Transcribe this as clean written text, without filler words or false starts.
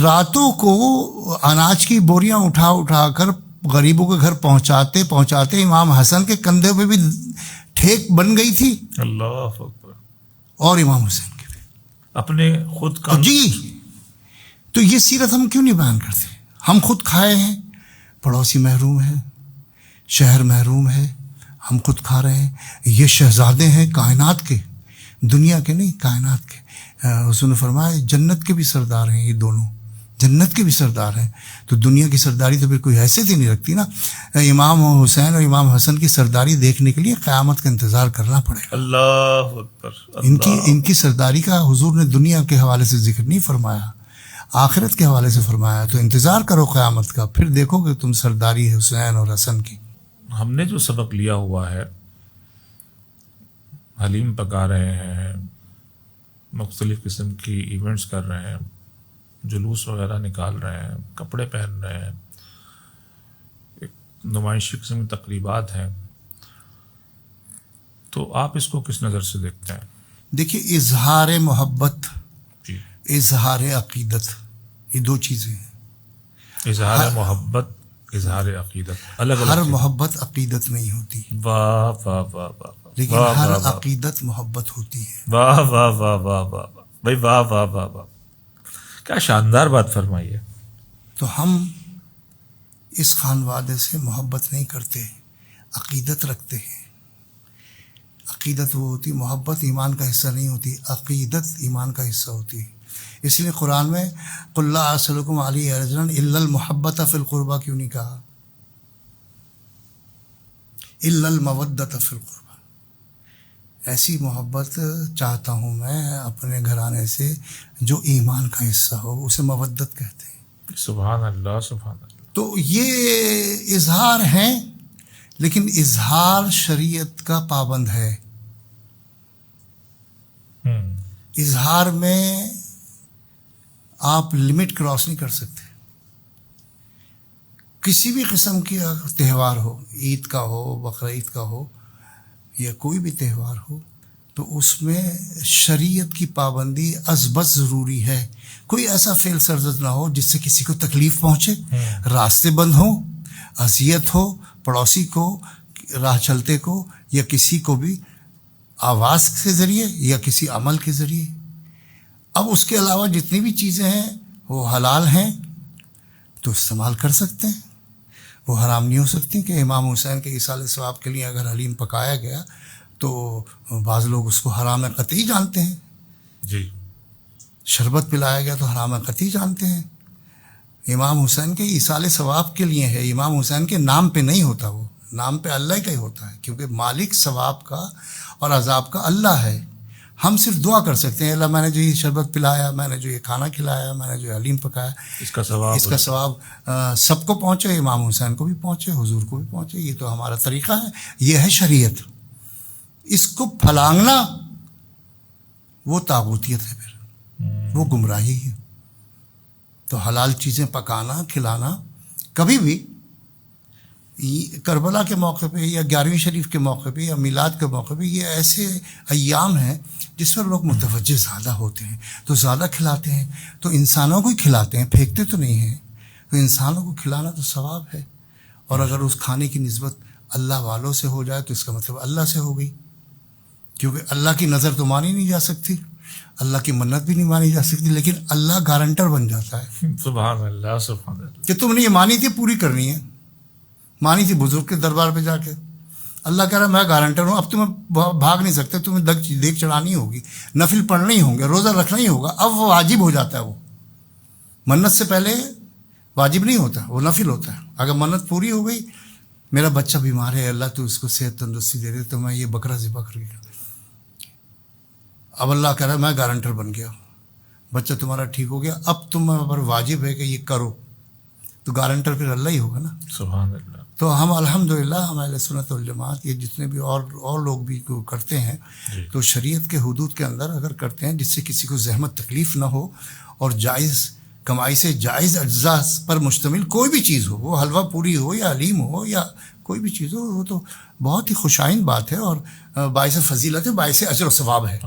راتوں کو اناج کی بوریاں اٹھا اٹھا کر غریبوں کے گھر پہنچاتے پہنچاتے امام حسن کے کندھے پہ بھی ٹھیک بن گئی تھی، اللہ اکبر، اور امام حسین کے بھی اپنے خود کا. جی. تو یہ سیرت ہم کیوں نہیں بیان کرتے؟ ہم خود کھائے ہیں، پڑوسی محروم ہے، شہر محروم ہے، ہم خود کھا رہے ہیں. یہ شہزادے ہیں کائنات کے، دنیا کے نہیں، کائنات کے. حضور نے فرمایا جنت کے بھی سردار ہیں، یہ دونوں جنت کے بھی سردار ہیں. تو دنیا کی سرداری تو پھر کوئی حیثیت ہی نہیں رکھتی نا. امام حسین اور امام حسن کی سرداری دیکھنے کے لیے قیامت کا انتظار کرنا پڑے گا. اللہ اکبر. ان کی سرداری کا حضور نے دنیا کے حوالے سے ذکر نہیں فرمایا، آخرت کے حوالے سے فرمایا. تو انتظار کرو قیامت کا، پھر دیکھو کہ تم سرداری حسین اور حسن کی. ہم نے جو سبق لیا ہوا ہے، حلیم پکا رہے ہیں، مختلف قسم کی ایونٹس کر رہے ہیں، جلوس وغیرہ نکال رہے ہیں، کپڑے پہن رہے ہیں، ایک نمائشی قسم کی تقریبات ہیں، تو آپ اس کو کس نظر سے دیکھتے ہیں؟ دیکھیے، اظہار محبت، جی، اظہار عقیدت، یہ دو چیزیں ہیں. اظہار محبت، اظہار عقیدت الگ الگ. ہر محبت عقیدت نہیں ہوتی، واہ واہ واہ واہ، لیکن ہر عقیدت محبت ہوتی ہے. واہ واہ واہ واہ واہ بھائی، واہ واہ واہ واہ، کیا شاندار بات فرمائی ہے. تو ہم اس خانوادے سے محبت نہیں کرتے، عقیدت رکھتے ہیں. عقیدت وہ ہوتی، محبت ایمان کا حصہ نہیں ہوتی، عقیدت ایمان کا حصہ ہوتی. اس لیے قرآن میں قل لا اسألکم علیہ اجرا الا المحبۃ فی القربى کیوں نہیں کہا؟ الا المودۃ فی القربى. ایسی محبت چاہتا ہوں میں اپنے گھرانے سے جو ایمان کا حصہ ہو، اسے مودت کہتے ہیں. سبحان اللہ، سبحان اللہ. تو یہ اظہار ہیں، لیکن اظہار شریعت کا پابند ہے. اظہار میں آپ لمٹ کراس نہیں کر سکتے. کسی بھی قسم کی تہوار ہو، عید کا ہو، بقرعید کا ہو، یا کوئی بھی تہوار ہو، تو اس میں شریعت کی پابندی از بس ضروری ہے. کوئی ایسا فعل سرزد نہ ہو جس سے کسی کو تکلیف پہنچے، راستے بند ہوں، اذیت ہو پڑوسی کو، راہ چلتے کو، یا کسی کو بھی آواز کے ذریعے یا کسی عمل کے ذریعے. اب اس کے علاوہ جتنی بھی چیزیں ہیں وہ حلال ہیں تو استعمال کر سکتے ہیں، وہ حرام نہیں ہو سکتی. کہ امام حسین کے ایصال ثواب کے لیے اگر حلیم پکایا گیا تو بعض لوگ اس کو حرام قطعی جانتے ہیں. جی، شربت پلایا گیا تو حرام قطعی جانتے ہیں. امام حسین کے ایصال ثواب کے لیے ہے، امام حسین کے نام پہ نہیں ہوتا، وہ نام پہ اللہ کا ہی ہوتا ہے، کیونکہ مالک ثواب کا اور عذاب کا اللہ ہے. ہم صرف دعا کر سکتے ہیں، اللہ میں نے جو یہ شربت پلایا، میں نے جو یہ کھانا کھلایا، میں نے جو حلیم پکایا، اس کا ثواب سب کو پہنچے، امام حسین کو بھی پہنچے، حضور کو بھی پہنچے. یہ تو ہمارا طریقہ ہے، یہ ہے شریعت. اس کو پھلانگنا وہ طاغوتیت ہے، پھر وہ گمراہی ہے. تو حلال چیزیں پکانا، کھلانا، کبھی بھی کربلا کے موقع پہ یا 11ویں شریف کے موقع پہ یا میلاد کے موقع پہ، یہ ایسے ایام ہیں جس پر لوگ متوجہ زیادہ ہوتے ہیں تو زیادہ کھلاتے ہیں. تو انسانوں کو ہی کھلاتے ہیں، پھینکتے تو نہیں ہیں. تو انسانوں کو کھلانا تو ثواب ہے. اور اگر اس کھانے کی نسبت اللہ والوں سے ہو جائے تو اس کا مطلب اللہ سے ہو گئی، کیونکہ اللہ کی نظر تو مانی نہیں جا سکتی، اللہ کی منت بھی نہیں مانی جا سکتی، لیکن اللہ گارنٹر بن جاتا ہے. سبحان اللہ، سبحان اللہ. کہ تم نے یہ مانی تھی، پوری کرنی ہے. مانی تھی بزرگ کے دربار پہ جا کے، اللہ کہہ رہا ہے میں گارنٹر ہوں، اب تمہیں بھاگ نہیں سکتے، تمہیں دیکھ چڑھانی ہوگی، نفل پڑھنا ہی ہوں گے، روزہ رکھنا ہی ہوگا. اب وہ واجب ہو جاتا ہے. وہ منت سے پہلے واجب نہیں ہوتا، وہ نفل ہوتا ہے. اگر منت پوری ہو گئی، میرا بچہ بیمار ہے، اللہ تو اس کو صحت تندرستی دے دے، تو میں یہ بکرا ذبح کر کے، اب اللہ کہہ رہا ہے میں گارنٹر بن گیا، بچہ تمہارا ٹھیک ہو گیا، اب تم پر واجب ہے کہ یہ کرو. تو گارنٹر پھر اللہ ہی ہوگا نا. سبحان اللہ. تو ہم الحمدللہ ہم اہل سنت والجماعت، یہ جتنے بھی اور لوگ بھی کرتے ہیں تو شریعت کے حدود کے اندر اگر کرتے ہیں جس سے کسی کو زحمت تکلیف نہ ہو، اور جائز کمائی سے جائز اجزاء پر مشتمل کوئی بھی چیز ہو، وہ حلوہ پوری ہو یا حلیم ہو یا کوئی بھی چیز ہو، وہ تو بہت ہی خوشائند بات ہے اور باعث فضیلت ہے، باعث اجر و ثواب ہے.